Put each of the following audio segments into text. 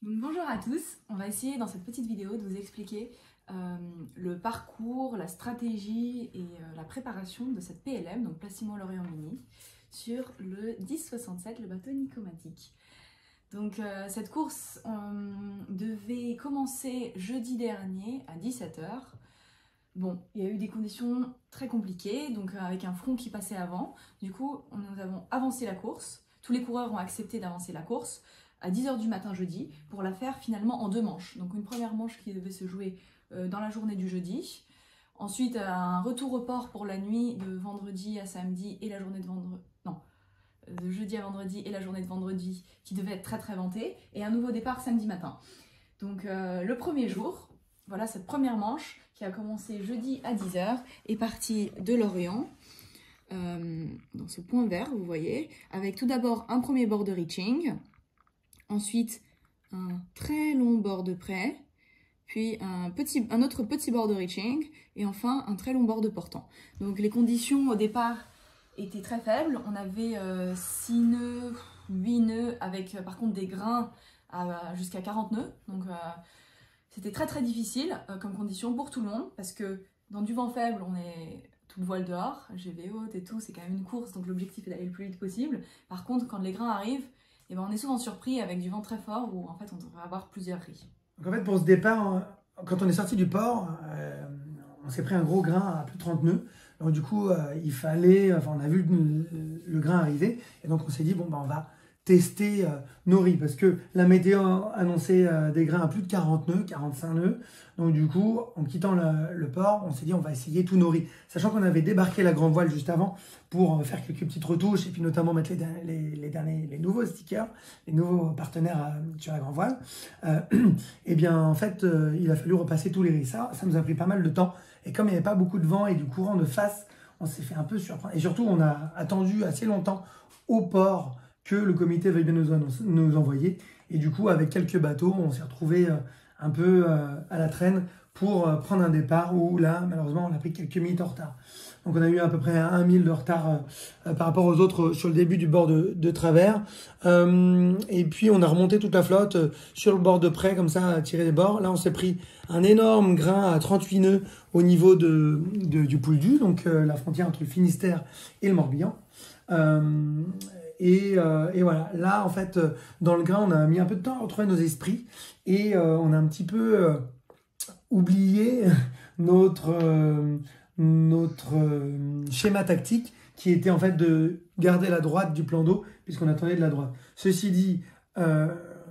Donc, bonjour à tous, on va essayer dans cette petite vidéo de vous expliquer le parcours, la stratégie et la préparation de cette PLM, donc Placimo-Lorient Mini, sur le 1067, le bateau Nicomatique. Donc cette course devait commencer jeudi dernier à 17 h. Bon, il y a eu des conditions très compliquées, donc avec un front qui passait avant. Du coup, nous avons avancé la course. Tous les coureurs ont accepté d'avancer la course à 10 h du matin jeudi pour la faire finalement en deux manches. Donc une première manche qui devait se jouer dans la journée du jeudi. Ensuite, un retour au port pour la nuit de vendredi à samedi et la journée de vendredi. Non, de jeudi à vendredi et la journée de vendredi qui devait être très très ventée. Et un nouveau départ samedi matin. Donc le premier jour, voilà cette première manche qui a commencé jeudi à 10 h est partie de Lorient, dans ce point vert, vous voyez, avec tout d'abord un premier bord de reaching, ensuite un très long bord de près, puis un autre petit bord de reaching, et enfin un très long bord de portant. Donc les conditions au départ étaient très faibles, on avait 6 nœuds, 8 nœuds, avec par contre des grains jusqu'à 40 nœuds, donc c'était très très difficile comme condition pour tout le monde, parce que dans du vent faible, on est toute voile dehors, GV haute et tout, c'est quand même une course, donc l'objectif est d'aller le plus vite possible. Par contre, quand les grains arrivent, eh ben, on est souvent surpris avec du vent très fort, où en fait on devrait avoir plusieurs ris. Donc en fait, pour ce départ, quand on est sorti du port, on s'est pris un gros grain à plus de 30 nœuds. Donc du coup, il fallait, enfin on a vu le grain arriver, et donc on s'est dit, bon, bah, on va tester nos riz, parce que la météo annonçait des grains à plus de 40 nœuds, 45 nœuds. Donc du coup, en quittant le port, on s'est dit, on va essayer tous nos riz. Sachant qu'on avait débarqué la grande voile juste avant pour faire quelques petites retouches, et puis notamment mettre les nouveaux stickers, les nouveaux partenaires sur la grande voile. Et bien en fait, il a fallu repasser tous les riz. Ça nous a pris pas mal de temps. Et comme il n'y avait pas beaucoup de vent et du courant de face, on s'est fait un peu surprendre. Et surtout, on a attendu assez longtemps au port que le comité veuille bien nous envoyer. Et du coup, avec quelques bateaux, on s'est retrouvé un peu à la traîne pour prendre un départ où là, malheureusement, on a pris quelques minutes en retard. Donc on a eu à peu près 1 mille de retard par rapport aux autres sur le début du bord de travers. Et puis on a remonté toute la flotte sur le bord de près, comme ça, à tirer les bords. Là, on s'est pris un énorme grain à 38 nœuds au niveau du Pouldu, donc la frontière entre le Finistère et le Morbihan. Et voilà, là en fait, dans le grain, on a mis un peu de temps à retrouver nos esprits et on a un petit peu oublié notre schéma tactique qui était en fait de garder la droite du plan d'eau puisqu'on attendait de la droite. Ceci dit,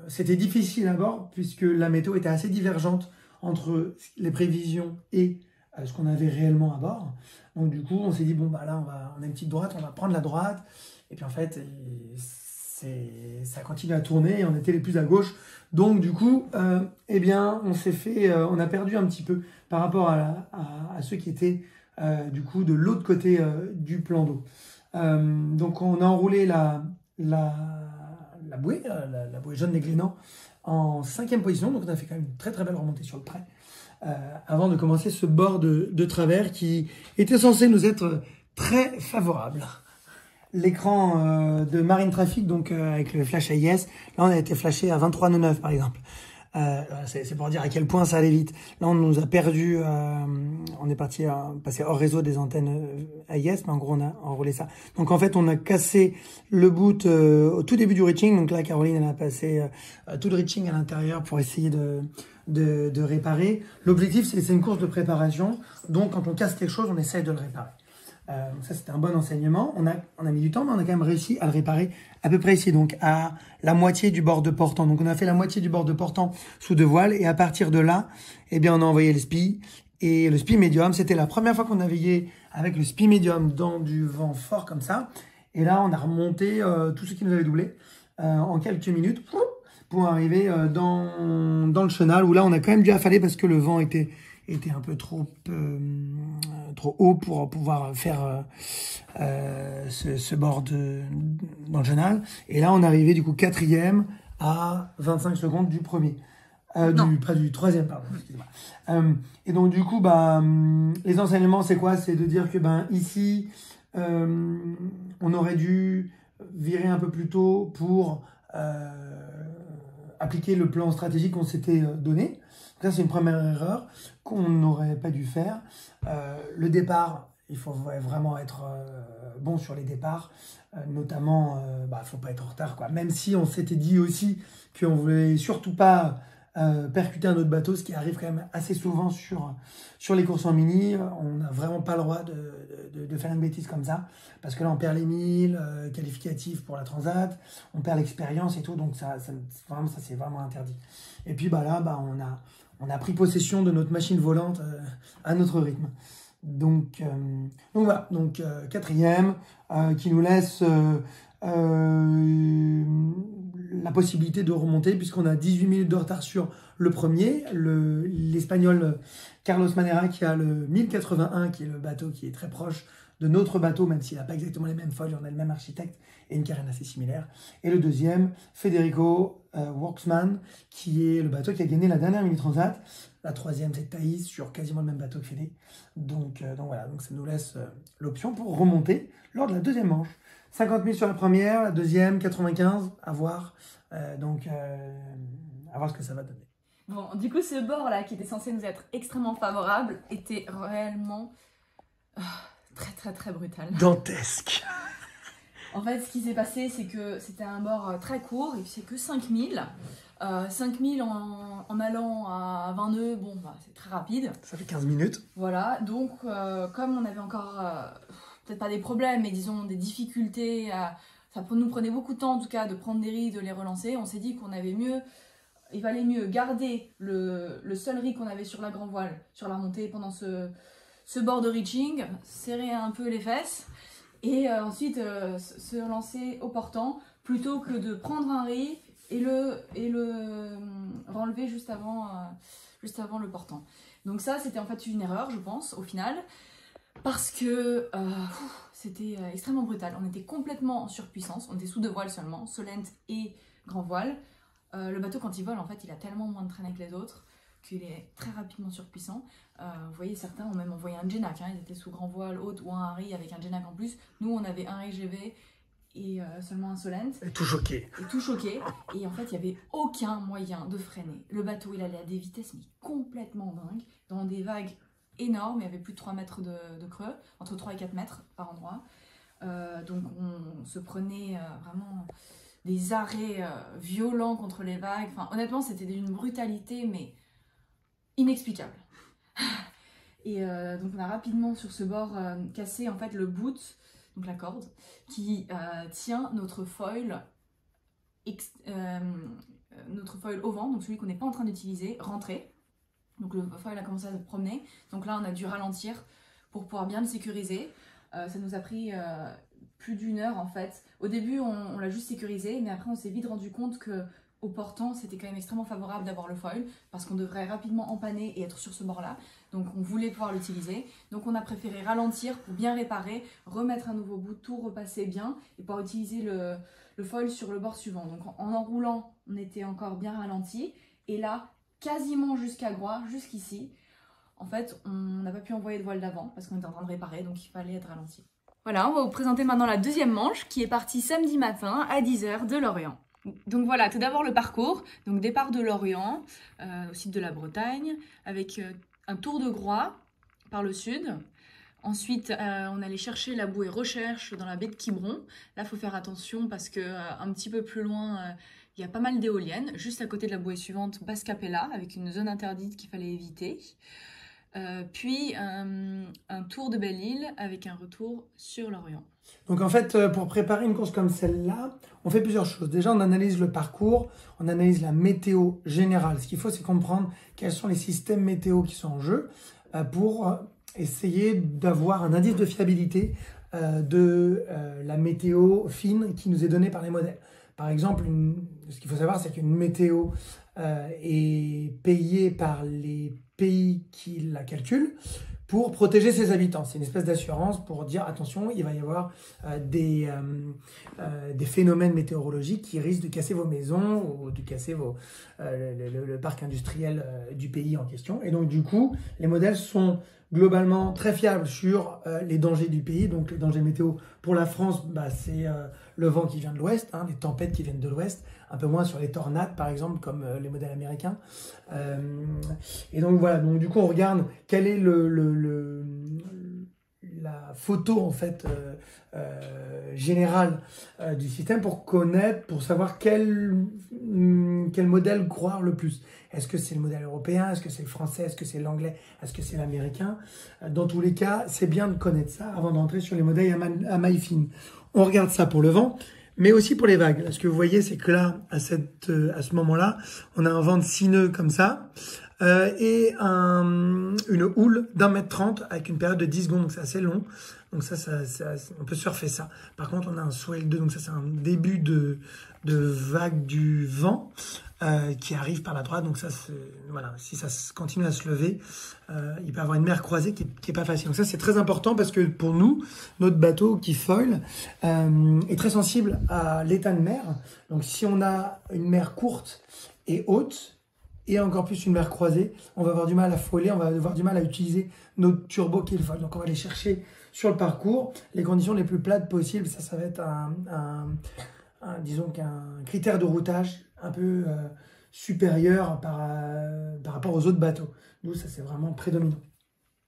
c'était difficile à bord puisque la météo était assez divergente entre les prévisions et ce qu'on avait réellement à bord. Donc du coup, on s'est dit, bon, bah là, on a une petite droite, on va prendre la droite. Et puis en fait, ça continue à tourner et on était les plus à gauche. Donc du coup, eh bien, on a perdu un petit peu par rapport à ceux qui étaient du coup de l'autre côté du plan d'eau. Donc on a enroulé la bouée, la bouée jaune des Glénans en 5e position. Donc on a fait quand même une très très belle remontée sur le près. Avant de commencer ce bord de travers qui était censé nous être très favorable. L'écran de Marine Traffic, donc avec le flash AIS, là on a été flashé à 23,9 par exemple. C'est pour dire à quel point ça allait vite. Là on nous a perdu, on est passé hors réseau des antennes AIS, mais en gros on a enroulé ça. Donc en fait on a cassé le boot au tout début du reaching, donc là Caroline elle a passé tout le reaching à l'intérieur pour essayer de réparer. L'objectif c'est une course de préparation, donc quand on casse quelque chose on essaye de le réparer. Ça c'était un bon enseignement, on a mis du temps mais on a quand même réussi à le réparer à peu près ici, donc à la moitié du bord de portant. Donc on a fait la moitié du bord de portant sous 2 voiles et à partir de là, eh bien on a envoyé le SPI. Et le SPI médium, c'était la première fois qu'on naviguait avec le SPI médium dans du vent fort comme ça. Et là on a remonté tout ce qui nous avait doublé en quelques minutes pour arriver dans le chenal où là on a quand même dû affaler parce que le vent était un peu trop haut pour pouvoir faire ce bord dans le chenal. Et là, on est arrivé du coup 4e à 25 secondes du premier. Pas du 3e, pardon, excusez-moi. Et donc du coup, les enseignements, c'est quoi? C'est de dire que ici, on aurait dû virer un peu plus tôt pour appliqué le plan stratégique qu'on s'était donné. Donc ça, c'est une première erreur qu'on n'aurait pas dû faire. Le départ, il faut vraiment être bon sur les départs, notamment, il ne faut pas être en retard, quoi. Même si on s'était dit aussi qu'on ne voulait surtout pas percuter un autre bateau, ce qui arrive quand même assez souvent sur les courses en mini. On n'a vraiment pas le droit de faire une bêtise comme ça, parce que là on perd les 1000 qualificatifs pour la Transat, on perd l'expérience et tout, donc ça c'est vraiment interdit. Et puis là, on a pris possession de notre machine volante à notre rythme. Donc voilà, quatrième, qui nous laisse la possibilité de remonter, puisqu'on a 18 minutes de retard sur le premier, l'Espagnol Carlos Manera, qui a le 1081, qui est le bateau qui est très proche de notre bateau, même s'il n'a pas exactement les mêmes foils, on a le même architecte et une carène assez similaire. Et le deuxième, Federico Worksman, qui est le bateau qui a gagné la dernière Mini Transat. La troisième, c'est Thaïs, sur quasiment le même bateau que Fede. Donc voilà, ça nous laisse l'option pour remonter lors de la deuxième manche. 50 000 sur la première, la deuxième, 95, à voir. À voir ce que ça va donner. Bon, du coup, ce bord-là, qui était censé nous être extrêmement favorable, était réellement très très très brutal. Dantesque. En fait, ce qui s'est passé, c'est que c'était un bord très court, et c'est que 5000. 5000 en allant à 20 nœuds, c'est très rapide. Ça fait 15 minutes. Voilà, donc comme on avait encore, peut-être pas des problèmes, mais disons des difficultés, ça nous prenait beaucoup de temps en tout cas de prendre des riz, de les relancer, on s'est dit il valait mieux garder le seul riz qu'on avait sur la grand voile, sur la remontée pendant ce bord de reaching, serrer un peu les fesses, et ensuite se lancer au portant, plutôt que de prendre un riz et le renlever juste avant le portant. Donc ça, c'était en fait une erreur, je pense, au final, parce que c'était extrêmement brutal. On était complètement en surpuissance, on était sous deux voiles seulement, Solent et grand voile. Le bateau, quand il vole, en fait, il a tellement moins de traînée que les autres qu'il est très rapidement surpuissant. Vous voyez, certains ont même envoyé un Genac, ils étaient sous grand voile haute ou un riz avec un Genac en plus. Nous, on avait un riz GV et seulement un Solent. Et tout choqué. Et en fait, il n'y avait aucun moyen de freiner. Le bateau, il allait à des vitesses mais complètement dingues, dans des vagues énormes. Il y avait plus de 3 mètres de creux, entre 3 et 4 mètres par endroit. Donc on se prenait vraiment des arrêts violents contre les vagues. Enfin, honnêtement, c'était d'une brutalité, mais inexplicable. Et donc on a rapidement sur ce bord cassé en fait le boot, donc la corde, qui tient notre foil au vent, donc celui qu'on n'est pas en train d'utiliser, rentré. Donc le foil a commencé à se promener, donc là on a dû ralentir pour pouvoir bien le sécuriser. Ça nous a pris plus d'une heure en fait. Au début on l'a juste sécurisé, mais après on s'est vite rendu compte que au portant c'était quand même extrêmement favorable d'avoir le foil, parce qu'on devrait rapidement empanner et être sur ce bord là, donc on voulait pouvoir l'utiliser. Donc on a préféré ralentir pour bien réparer, remettre un nouveau bout, tout repasser bien et pouvoir utiliser le foil sur le bord suivant. Donc en enroulant on était encore bien ralenti, et là quasiment jusqu'à Groix, jusqu'ici, en fait on n'a pas pu envoyer de voile d'avant parce qu'on était en train de réparer, donc il fallait être ralenti. Voilà, on va vous présenter maintenant la deuxième manche qui est partie samedi matin à 10 h de Lorient. Donc voilà, tout d'abord le parcours, donc départ de Lorient, au site de la Bretagne, avec un tour de Groix par le sud. Ensuite, on allait chercher la bouée recherche dans la baie de Quiberon. Là, il faut faire attention parce que un petit peu plus loin, il y a pas mal d'éoliennes. Juste à côté de la bouée suivante, Basse Capella, avec une zone interdite qu'il fallait éviter. Puis un tour de Belle-Île avec un retour sur Lorient. Donc en fait, pour préparer une course comme celle-là, on fait plusieurs choses. Déjà, on analyse le parcours, on analyse la météo générale. Ce qu'il faut, c'est comprendre quels sont les systèmes météo qui sont en jeu pour essayer d'avoir un indice de fiabilité de la météo fine qui nous est donnée par les modèles. Par exemple, ce qu'il faut savoir, c'est qu'une météo est payée par les pays qui la calculent pour protéger ses habitants. C'est une espèce d'assurance pour dire attention, il va y avoir des phénomènes météorologiques qui risquent de casser vos maisons ou de casser le parc industriel du pays en question. Et donc du coup, les modèles sont globalement très fiable sur les dangers du pays. Donc les dangers météo pour la France, c'est le vent qui vient de l'ouest, les tempêtes qui viennent de l'ouest, un peu moins sur les tornades par exemple, comme les modèles américains. Et donc voilà, donc du coup on regarde quelle est la photo en fait générale du système pour connaître, pour savoir quel modèle croire le plus. Est-ce que c'est le modèle européen? Est-ce que c'est le français? Est-ce que c'est l'anglais? Est-ce que c'est l'américain? Dans tous les cas, c'est bien de connaître ça avant d'entrer sur les modèles à maille fine. On regarde ça pour le vent, mais aussi pour les vagues. Ce que vous voyez, c'est que là, à ce moment-là, on a un vent de 6 nœuds comme ça, et une houle d'1,30 m avec une période de 10 secondes, donc c'est assez long. Donc ça, on peut surfer ça. Par contre, on a un swell 2, donc ça c'est un début de vague du vent qui arrive par la droite. Donc ça, voilà, si ça continue à se lever, il peut y avoir une mer croisée qui est pas facile. Donc ça c'est très important parce que pour nous, notre bateau qui foil est très sensible à l'état de mer. Donc si on a une mer courte et haute, et encore plus une mer croisée, on va avoir du mal à foiler, on va avoir du mal à utiliser notre turbo qui est le foil. Donc on va aller chercher sur le parcours les conditions les plus plates possibles. Ça va être disons qu'un critère de routage un peu supérieur par rapport aux autres bateaux. Nous, ça c'est vraiment prédominant.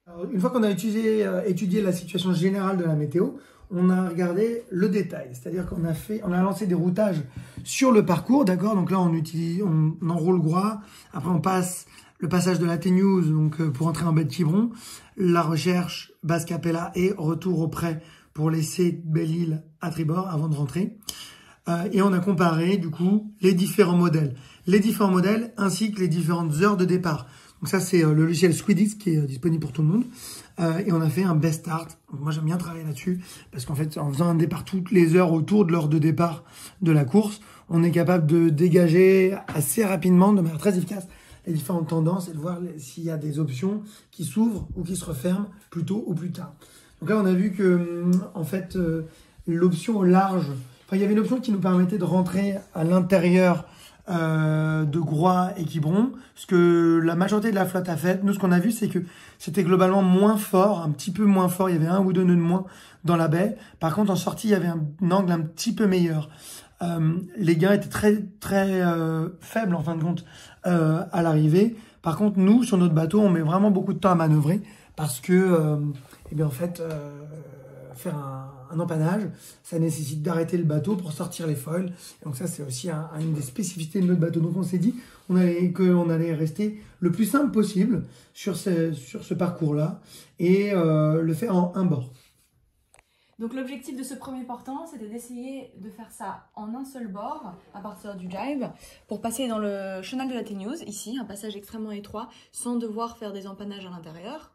Alors, une fois qu'on a étudié la situation générale de la météo, on a regardé le détail, c'est-à-dire qu'on a lancé des routages sur le parcours, d'accord. Donc là, on enroule Groix, après on passe le passage de la T-News, donc pour entrer en baie de Quiberon, la recherche Basse-Capella et retour au près pour laisser Belle-Île à tribord avant de rentrer. Et on a comparé du coup les différents modèles ainsi que les différentes heures de départ. Donc ça c'est le logiciel Squidix qui est disponible pour tout le monde. Et on a fait un best start. Donc moi j'aime bien travailler là-dessus parce qu'en fait en faisant un départ toutes les heures autour de l'heure de départ de la course, on est capable de dégager assez rapidement, de manière très efficace, les différentes tendances et de voir s'il y a des options qui s'ouvrent ou qui se referment plus tôt ou plus tard. Donc là on a vu que en fait l'option au large, il y avait une option qui nous permettait de rentrer à l'intérieur de Groix et Quiberon, ce que la majorité de la flotte a fait. Nous, ce qu'on a vu, c'est que c'était globalement moins fort, un petit peu moins fort. Il y avait 1 ou 2 nœuds de moins dans la baie. Par contre, en sortie, il y avait un angle un petit peu meilleur. Les gains étaient très faibles, en fin de compte, à l'arrivée. Par contre, nous, sur notre bateau, on met vraiment beaucoup de temps à manœuvrer parce que, en fait, faire un empannage, ça nécessite d'arrêter le bateau pour sortir les foils. Et donc ça, c'est aussi une des spécificités de notre bateau. Donc on s'est dit qu'on allait rester le plus simple possible sur ce parcours-là et le faire en un bord. Donc l'objectif de ce premier portant, c'était d'essayer de faire ça en un seul bord, à partir du jibe, pour passer dans le chenal de la T-News, ici, un passage extrêmement étroit, sans devoir faire des empannages à l'intérieur.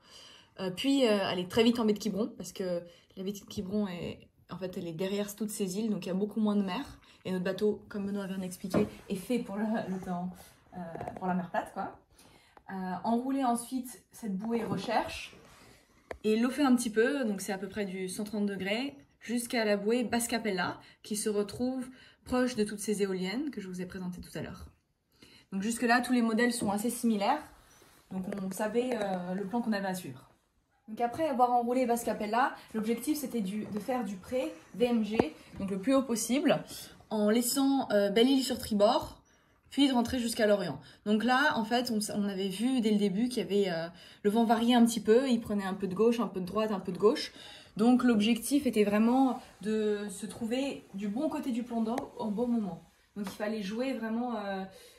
Puis aller très vite en baie de Quiberon, parce que la baie de Quiberon elle est derrière toutes ces îles, donc il y a beaucoup moins de mer. Et notre bateau, comme Benoît vient d'expliquer, est fait pour pour la mer plate, quoi. Enrouler ensuite cette bouée recherche et l'offrir un petit peu, donc c'est à peu près du 130 degrés, jusqu'à la bouée Basse-Capella, qui se retrouve proche de toutes ces éoliennes que je vous ai présentées tout à l'heure. Donc jusque là, tous les modèles sont assez similaires, donc on savait le plan qu'on avait à suivre. Donc après avoir enroulé Basse-Capella, l'objectif c'était de faire du pré VMG, donc le plus haut possible, en laissant Belle-Île sur tribord, puis de rentrer jusqu'à Lorient. Donc là, en fait, on avait vu dès le début qu'il y avait le vent variait un petit peu, il prenait un peu de gauche, un peu de droite, un peu de gauche. Donc l'objectif était vraiment de se trouver du bon côté du plan d'eau au bon moment. Donc il fallait jouer vraiment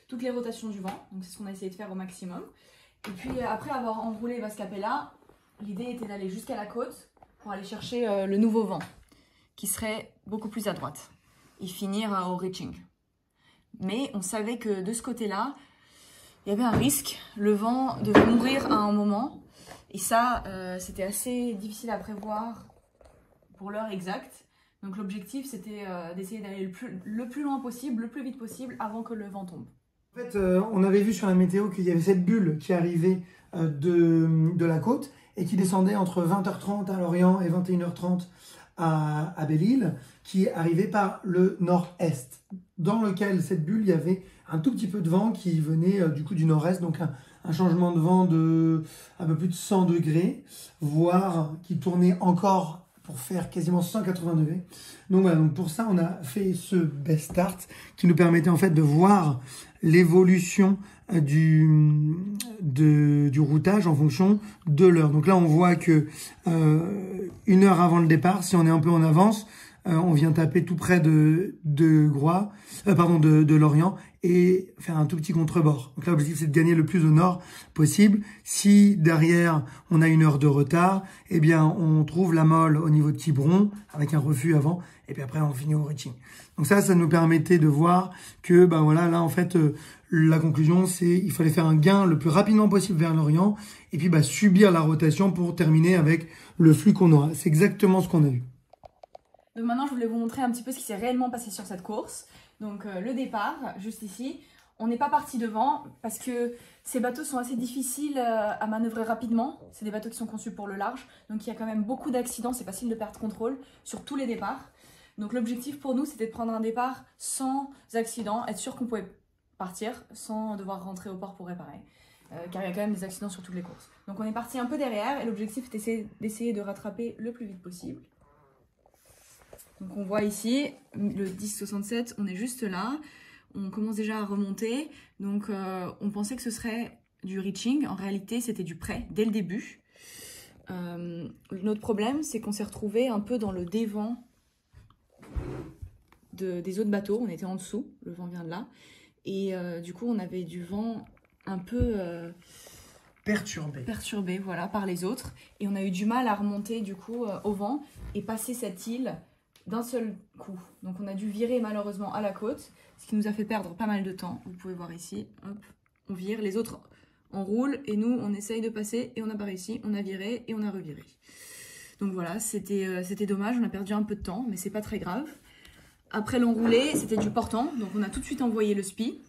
toutes les rotations du vent, donc c'est ce qu'on a essayé de faire au maximum. Et puis après avoir enroulé Basse-Capella, l'idée était d'aller jusqu'à la côte pour aller chercher le nouveau vent, qui serait beaucoup plus à droite, et finir au reaching. Mais on savait que de ce côté-là, il y avait un risque, le vent devait mourir à un moment, et ça, c'était assez difficile à prévoir pour l'heure exacte. Donc l'objectif, c'était d'essayer d'aller le plus loin possible, le plus vite possible, avant que le vent tombe. En fait, on avait vu sur la météo qu'il y avait cette bulle qui arrivait de la côte, et qui descendait entre 20h30 à Lorient et 21h30 à Belle-Île, qui arrivait par le nord-est, dans lequel cette bulle, il y avait un tout petit peu de vent qui venait du coup du nord-est, donc un changement de vent de un peu plus de 100 degrés, voire qui tournait encore pour faire quasiment 180 degrés. Donc voilà, donc pour ça, on a fait ce best start qui nous permettait en fait de voir l'évolution du routage en fonction de l'heure. Donc là, on voit que 1 heure avant le départ, si on est un peu en avance, on vient taper tout près de Lorient et faire un tout petit contrebord. Donc là, l'objectif, c'est de gagner le plus au nord possible. Si derrière, on a 1 heure de retard, eh bien, on trouve la molle au niveau de Quiberon avec un refus avant et puis après, on finit au reaching. Donc ça nous permettait de voir que, ben voilà, là, en fait, la conclusion, c'est il fallait faire un gain le plus rapidement possible vers Lorient et puis subir la rotation pour terminer avec le flux qu'on aura. C'est exactement ce qu'on a eu. Donc maintenant, je voulais vous montrer un petit peu ce qui s'est réellement passé sur cette course. Donc le départ, juste ici, on n'est pas parti devant parce que ces bateaux sont assez difficiles à manœuvrer rapidement. C'est des bateaux qui sont conçus pour le large, donc il y a quand même beaucoup d'accidents, c'est facile de perdre contrôle sur tous les départs. Donc l'objectif pour nous, c'était de prendre un départ sans accident, être sûr qu'on pouvait partir sans devoir rentrer au port pour réparer. Car il y a quand même des accidents sur toutes les courses. Donc on est parti un peu derrière et l'objectif était d'essayer de rattraper le plus vite possible. Donc on voit ici, le 10,67, on est juste là, on commence déjà à remonter, donc on pensait que ce serait du reaching, en réalité c'était du prêt dès le début. Notre problème, c'est qu'on s'est retrouvé un peu dans le dévent des autres bateaux, on était en dessous, le vent vient de là, et du coup on avait du vent un peu perturbé voilà, par les autres, et on a eu du mal à remonter du coup au vent et passer cette île d'un seul coup. Donc on a dû virer malheureusement à la côte, ce qui nous a fait perdre pas mal de temps. Vous pouvez voir ici, hop, on vire, les autres on roule et nous on essaye de passer et on n'a pas réussi, on a viré et on a reviré. Donc voilà, c'était dommage, on a perdu un peu de temps, mais c'est pas très grave. Après l'enroulé, c'était du portant, donc on a tout de suite envoyé le spi.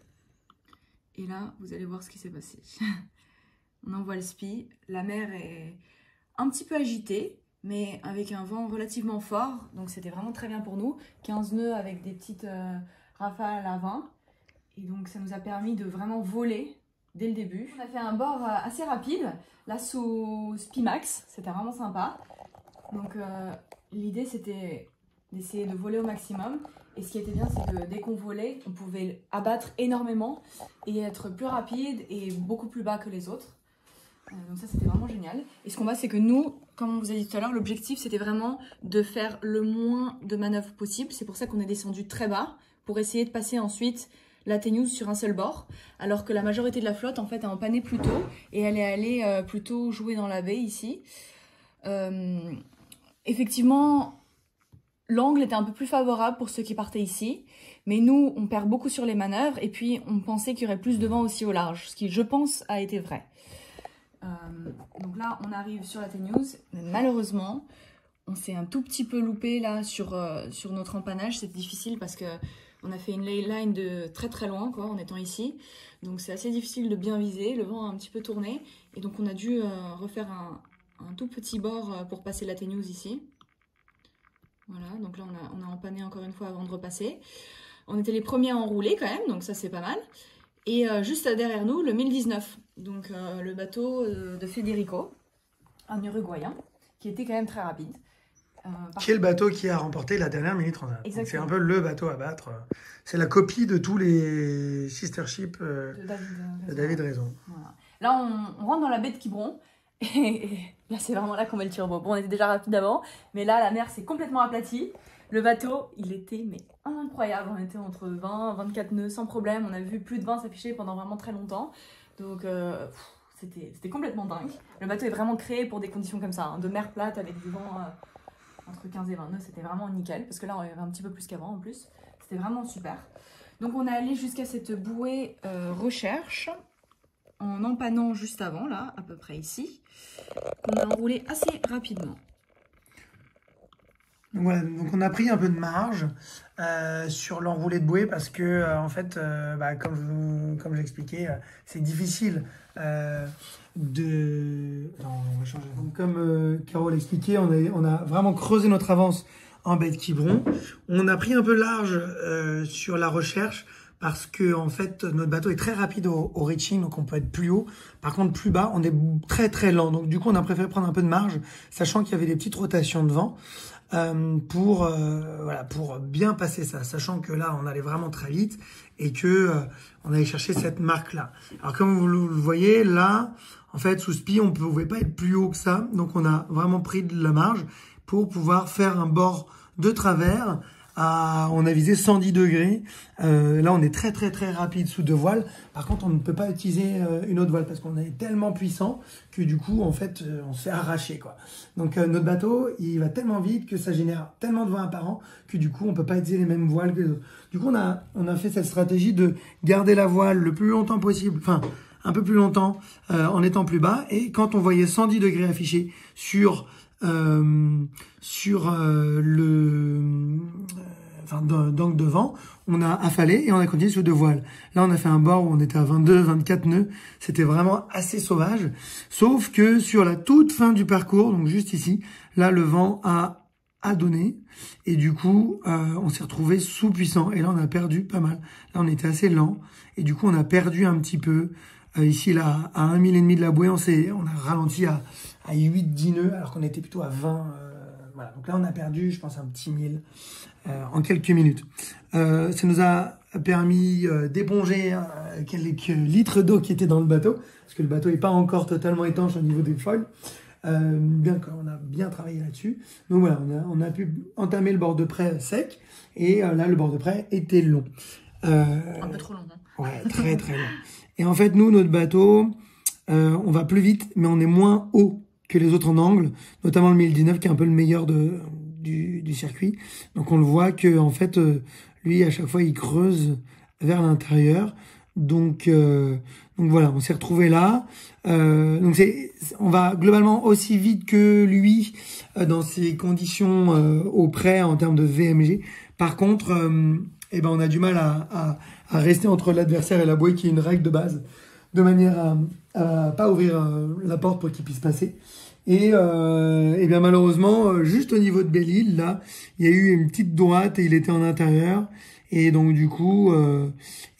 Et là, vous allez voir ce qui s'est passé. On envoie le spi, la mer est un petit peu agitée, mais avec un vent relativement fort, donc c'était vraiment très bien pour nous. 15 nœuds avec des petites rafales à 20, et donc ça nous a permis de vraiment voler dès le début. On a fait un bord assez rapide, là sous Spimax, c'était vraiment sympa. Donc l'idée c'était d'essayer de voler au maximum, et ce qui était bien c'est que dès qu'on volait, on pouvait abattre énormément et être plus rapide et beaucoup plus bas que les autres. Donc ça c'était vraiment génial. Et ce qu'on voit c'est que nous, comme on vous a dit tout à l'heure, l'objectif c'était vraiment de faire le moins de manœuvres possible. C'est pour ça qu'on est descendu très bas pour essayer de passer ensuite la T-News sur un seul bord, alors que la majorité de la flotte en fait a empanné plus tôt et elle est allée plutôt jouer dans la baie ici. Effectivement, l'angle était un peu plus favorable pour ceux qui partaient ici, mais nous on perd beaucoup sur les manœuvres et puis on pensait qu'il y aurait plus de vent aussi au large, ce qui je pense a été vrai. Donc là on arrive sur la T-News, mais malheureusement on s'est un tout petit peu loupé là sur notre empannage. C'était difficile parce que on a fait une ley line de très très loin quoi, en étant ici, donc c'est assez difficile de bien viser, le vent a un petit peu tourné et donc on a dû refaire un tout petit bord pour passer la T-News ici. Voilà, donc là on a empanné encore une fois avant de repasser. On était les premiers à enrouler quand même, donc ça c'est pas mal. Et juste derrière nous, le 1019, donc le bateau de Federico, un Uruguayen, qui était quand même très rapide. Qui est le bateau qui a remporté la dernière Mini Transat. C'est un peu le bateau à battre. C'est la copie de tous les sister ships de David Raison. Voilà. Là, on rentre dans la baie de Quiberon. Et là, c'est vraiment là qu'on met le turbo. Bon, on était déjà rapide avant, mais là, la mer s'est complètement aplatie. Le bateau, il était mais incroyable. On était entre 20 et 24 nœuds sans problème. On a vu plus de 20 s'afficher pendant vraiment très longtemps. Donc, c'était complètement dingue. Le bateau est vraiment créé pour des conditions comme ça, hein, de mer plate avec du vent entre 15 et 20 nœuds. C'était vraiment nickel, parce que là, on avait un petit peu plus qu'avant en plus. C'était vraiment super. Donc, on est allé jusqu'à cette bouée recherche, en empannant juste avant, là, à peu près ici, qu'on a enroulé assez rapidement. Voilà, donc on a pris un peu de marge sur l'enroulé de bouée parce que en fait, comme j'expliquais, c'est difficile de... Non, on va changer. Donc, comme Caro l'expliquait, on a vraiment creusé notre avance en baie de Quiberon. On a pris un peu large sur la recherche parce que en fait notre bateau est très rapide au reaching, donc on peut être plus haut. Par contre plus bas, on est très très lent. Donc du coup on a préféré prendre un peu de marge, sachant qu'il y avait des petites rotations de vent pour bien passer ça, sachant que là on allait vraiment très vite et que on allait chercher cette marque là. Alors comme vous le voyez là, en fait sous spi on pouvait pas être plus haut que ça, donc on a vraiment pris de la marge pour pouvoir faire un bord de travers. On a visé 110 degrés. Là, on est très très très rapide sous 2 voiles. Par contre, on ne peut pas utiliser une autre voile parce qu'on est tellement puissant que du coup, en fait, on se fait arracher, quoi. Donc, notre bateau, il va tellement vite que ça génère tellement de vent apparent que du coup, on peut pas utiliser les mêmes voiles que les autres. Du coup, on a fait cette stratégie de garder la voile le plus longtemps possible, enfin, un peu plus longtemps en étant plus bas. Et quand on voyait 110 degrés affichés sur d'angle de vent, on a affalé et on a continué sur 2 voiles. Là, on a fait un bord où on était à 22, 24 nœuds. C'était vraiment assez sauvage. Sauf que sur la toute fin du parcours, donc juste ici, là, le vent a donné. Et du coup, on s'est retrouvé sous puissant. Et là, on a perdu pas mal. Là, on était assez lent. Et du coup, on a perdu un petit peu. Ici, là, à 1,5 mille de la bouée, on a ralenti à 8-10 nœuds, alors qu'on était plutôt à 20. Voilà. Donc là, on a perdu, je pense, un petit 1000 en quelques minutes. Ça nous a permis d'éponger quelques litres d'eau qui étaient dans le bateau, parce que le bateau n'est pas encore totalement étanche au niveau des foils. Bien qu'on a bien travaillé là-dessus. Donc voilà, on a pu entamer le bord de près sec, et là, le bord de près était long. Un peu trop long. Hein. Ouais, très très long. Et en fait, nous, notre bateau, on va plus vite, mais on est moins haut que les autres en angle, notamment le 1019 qui est un peu le meilleur du circuit. Donc on le voit que en fait, lui, à chaque fois, il creuse vers l'intérieur. Donc voilà, on s'est retrouvé là. Donc on va globalement aussi vite que lui dans ces conditions au près en termes de VMG. Par contre, on a du mal à rester entre l'adversaire et la bouée, qui est une règle de base, de manière à pas ouvrir la porte pour qu'il puisse passer. Et bien malheureusement, juste au niveau de Belle-Île, là, il y a eu une petite droite et il était en intérieur. Et donc du coup,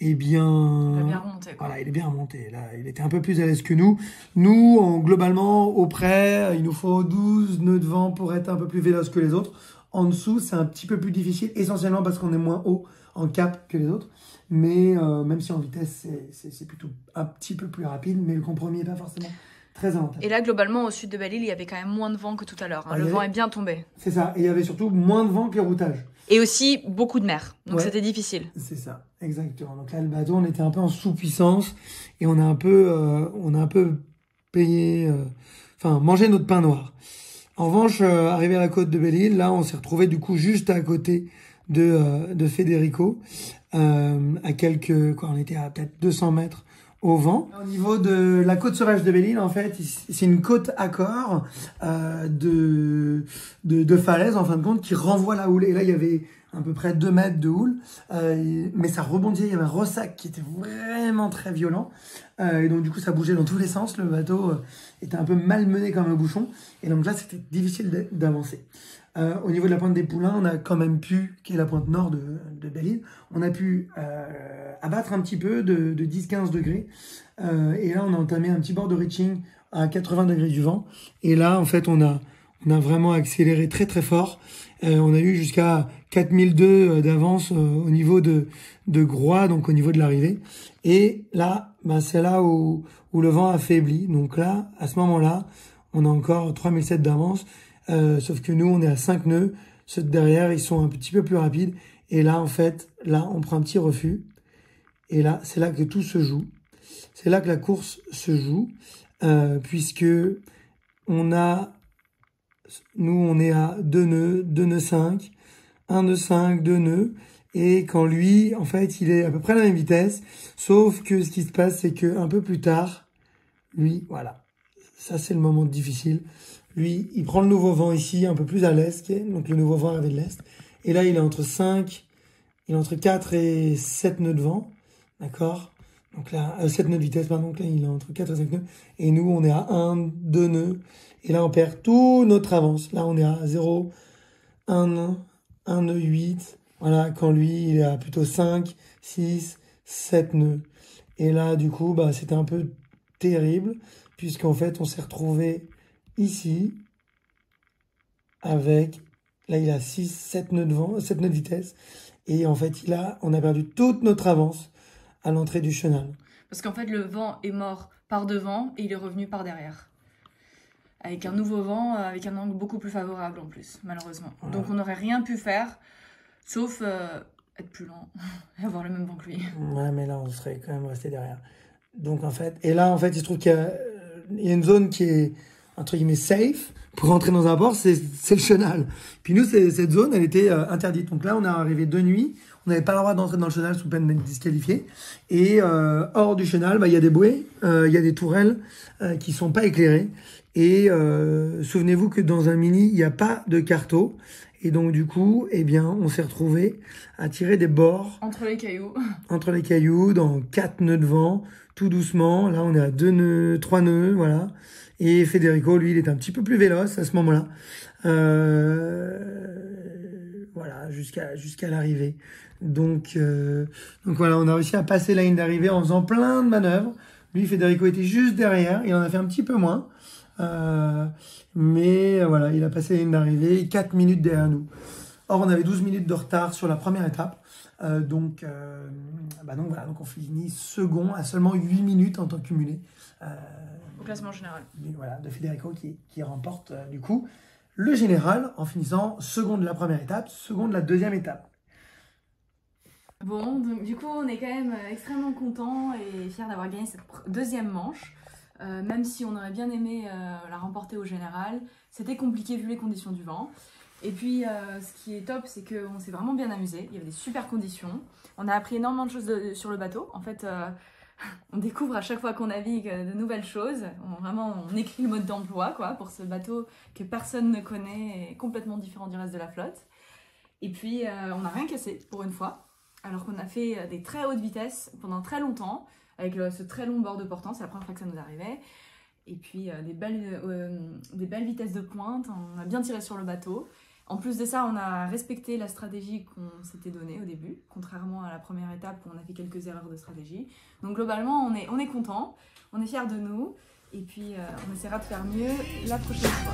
il a bien remonté, quoi. Voilà, il est bien remonté. Là, il était un peu plus à l'aise que nous. Nous, globalement, au près, il nous faut 12 nœuds de vent pour être un peu plus véloce que les autres. En dessous, c'est un petit peu plus difficile, essentiellement parce qu'on est moins haut en cap que les autres. Mais même si en vitesse, c'est plutôt un petit peu plus rapide, mais le compromis n'est pas forcément très avantageux. Et là, globalement, au sud de Belle-Île, il y avait quand même moins de vent que tout à l'heure. Hein. Le vent est bien tombé. C'est ça. Et il y avait surtout moins de vent que le routage. Et aussi beaucoup de mer. Donc c'était difficile. C'est ça, exactement. Donc là, le bateau, on était un peu en sous-puissance et on a un peu payé, mangé notre pain noir. En revanche, arrivé à la côte de Belle-Île, là, on s'est retrouvé du coup juste à côté de Federico, à quelques, on était à peut-être 200 mètres au vent. Au niveau de la côte sauvage de Belle-Île, en fait, c'est une côte à corps de falaise, en fin de compte, qui renvoie la houle. Et là, il y avait à peu près 2 mètres de houle, mais ça rebondissait, il y avait un ressac qui était vraiment très violent, et donc du coup ça bougeait dans tous les sens, le bateau était un peu malmené comme un bouchon, et donc là c'était difficile d'avancer. Au niveau de la pointe des Poulains, on a quand même pu, qui est la pointe nord de Belle-Île, on a pu abattre un petit peu de 10-15 degrés, et là on a entamé un petit bord de reaching à 80 degrés du vent, et là en fait on a vraiment accéléré très très fort. On a eu jusqu'à 4002 d'avance au niveau de Groix, donc au niveau de l'arrivée. Et là, c'est là où le vent affaiblit. Donc là, à ce moment-là, on a encore 3007 d'avance. Sauf que nous, on est à 5 nœuds. Ceux de derrière, ils sont un petit peu plus rapides. Et là, en fait, là, on prend un petit refus. Et là, c'est là que tout se joue. C'est là que la course se joue. Puisque nous, on est à 2 nœuds 5, 1 nœud 5, 2 nœuds. Et quand lui, en fait, il est à peu près à la même vitesse. Sauf que ce qui se passe, c'est qu'un peu plus tard, lui, voilà. Ça, c'est le moment difficile. Lui, il prend le nouveau vent ici, un peu plus à l'est. Donc, le nouveau vent arrivé de l'est. Et là, il est entre 4 et 7 nœuds de vent. D'accord? Donc là, 7 nœuds de vitesse, pardon. Donc là, il est entre 4 et 5 nœuds. Et nous, on est à 1, 2 nœuds. Et là, on perd toute notre avance. Là, on est à 0, 1 nœud 8. Voilà, quand lui, il est à plutôt 5, 6, 7 nœuds. Et là, du coup, bah, c'était un peu terrible, puisqu'en fait, on s'est retrouvé ici, avec, là, il a 6, 7 nœuds de vent, 7 nœuds de vitesse, et en fait, on a perdu toute notre avance à l'entrée du chenal. Parce qu'en fait, le vent est mort par devant, et il est revenu par derrière. Avec un nouveau vent, avec un angle beaucoup plus favorable en plus, malheureusement. Voilà. Donc on n'aurait rien pu faire, sauf être plus lent et avoir le même vent que lui. Ouais, mais là, on serait quand même resté derrière. Donc en fait, et là, en fait, il se trouve qu'il y a une zone qui est, entre guillemets, safe pour rentrer dans un port, c'est le chenal. Puis nous, cette zone, elle était interdite. Donc là, on est arrivé de nuit, on n'avait pas le droit d'entrer dans le chenal sous peine d'être disqualifié. Et hors du chenal, bah, il y a des bouées, il y a des tourelles qui sont pas éclairées. Et souvenez-vous que dans un mini, il n'y a pas de carreau. Et donc, du coup, eh bien, on s'est retrouvé à tirer des bords. Entre les cailloux. Entre les cailloux, dans 4 nœuds de vent, tout doucement. Là, on est à 2 nœuds, 3 nœuds, voilà. Et Federico, lui, il est un petit peu plus véloce à ce moment-là. Voilà, jusqu'à l'arrivée. Donc voilà, on a réussi à passer la ligne d'arrivée en faisant plein de manœuvres. Lui, Federico était juste derrière. Il en a fait un petit peu moins. Mais voilà, il a passé la ligne d'arrivée, 4 minutes derrière nous. Or, on avait 12 minutes de retard sur la première étape. Donc voilà, donc on finit second à seulement 8 minutes en temps cumulé. Au classement général. Voilà, de Federico qui remporte du coup le général en finissant second de la première étape, second de la deuxième étape. Bon, donc du coup, on est quand même extrêmement contents et fiers d'avoir gagné cette deuxième manche. Même si on aurait bien aimé la remporter au général, c'était compliqué vu les conditions du vent. Et puis ce qui est top, c'est qu'on s'est vraiment bien amusé, il y avait des super conditions. On a appris énormément de choses sur le bateau. En fait, on découvre à chaque fois qu'on navigue de nouvelles choses. On écrit le mode d'emploi pour ce bateau que personne ne connaît et complètement différent du reste de la flotte. Et puis on n'a rien cassé pour une fois, alors qu'on a fait des très hautes vitesses pendant très longtemps. Avec ce très long bord de portant, c'est la première fois que ça nous arrivait. Et puis des belles vitesses de pointe, on a bien tiré sur le bateau. En plus de ça, on a respecté la stratégie qu'on s'était donnée au début, contrairement à la première étape où on a fait quelques erreurs de stratégie. Donc globalement, on est content, on est fiers de nous. Et puis on essaiera de faire mieux la prochaine fois.